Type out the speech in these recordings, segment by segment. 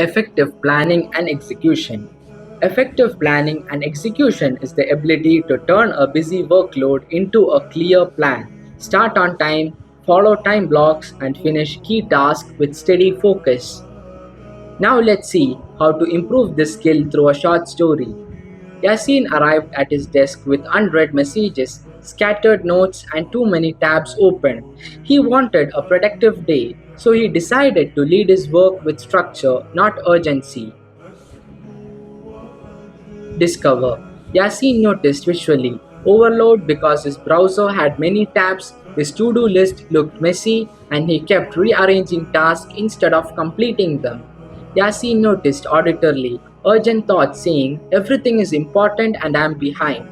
Effective planning and execution. Effective planning and execution is the ability to turn a busy workload into a clear plan, start on time, follow time blocks, and finish key tasks with steady focus. Now let's see how to improve this skill through a short story. Yasin arrived at his desk with unread messages, scattered notes, and too many tabs open. He wanted a productive day, so he decided to lead his work with structure, not urgency. Discover. Yasin noticed visually overload because his browser had many tabs, his to do list looked messy, and he kept rearranging tasks instead of completing them. Yasin noticed auditorily urgent thoughts saying, "Everything is important and I am behind."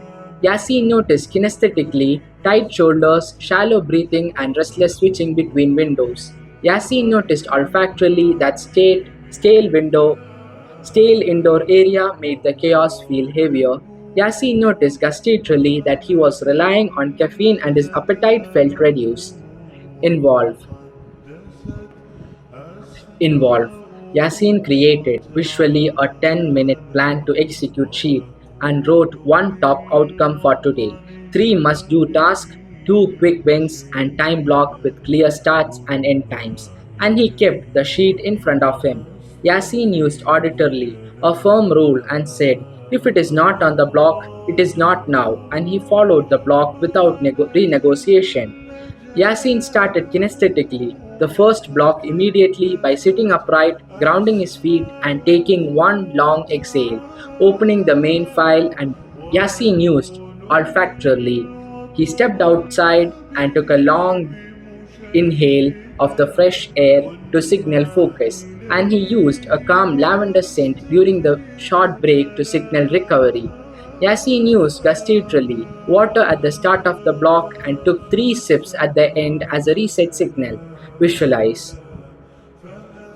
Yasin noticed kinesthetically tight shoulders, shallow breathing, and restless switching between windows. Yasin noticed olfactorily that stale indoor area made the chaos feel heavier. Yasin noticed gustatorily that he was relying on caffeine and his appetite felt reduced. Involve. Involve. Yasin created visually a 10-minute plan to execute sheet and wrote one top outcome for today, three must do tasks, two quick wins, and time block with clear starts and end times. And he kept the sheet in front of him. Yasin used auditorily a firm rule and said, "If it is not on the block, it is not now," and he followed the block without renegotiation. Yasin started kinesthetically the first block immediately by sitting upright, grounding his feet, and taking one long exhale, opening the main file, and Yasin used olfactorily. He stepped outside and took a long inhale of the fresh air to signal focus, and he used a calm lavender scent during the short break to signal recovery. Yasin used gustatorily water at the start of the block and took three sips at the end as a reset signal. Visualize.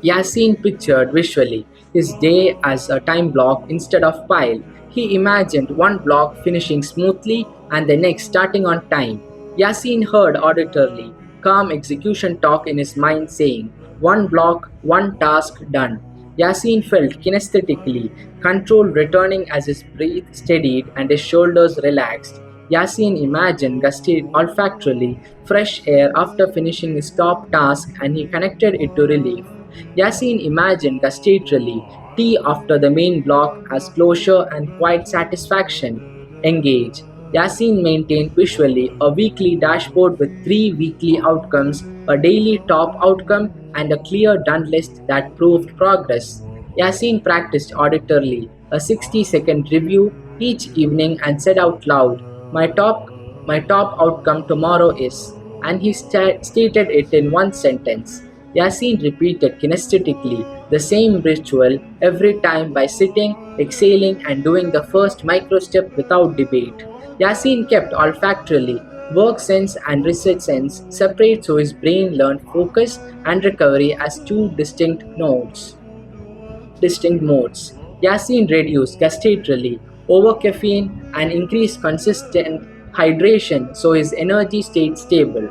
Yasin pictured visually his day as a time block instead of pile. He imagined one block finishing smoothly and the next starting on time. Yasin heard auditorily calm execution talk in his mind saying, "One block, one task done." Yasin felt kinesthetically control returning as his breath steadied and his shoulders relaxed. Yasin imagined gusted olfactorily fresh air after finishing his top task and he connected it to relief. Yasin imagined gustatorily tea after the main block as closure and quiet satisfaction. Engage. Yasin maintained visually a weekly dashboard with three weekly outcomes, a daily top outcome, and a clear done list that proved progress. Yasin practiced auditorily a 60-second review each evening and said out loud, my top outcome tomorrow is," and he stated it in one sentence. Yasin repeated kinesthetically the same ritual every time by sitting, exhaling, and doing the first micro step without debate. Yasin kept olfactorily work sense and research sense separate so his brain learned focus and recovery as two distinct modes. Yasin reduced gustatorily over caffeine and increased consistent hydration so his energy stayed stable.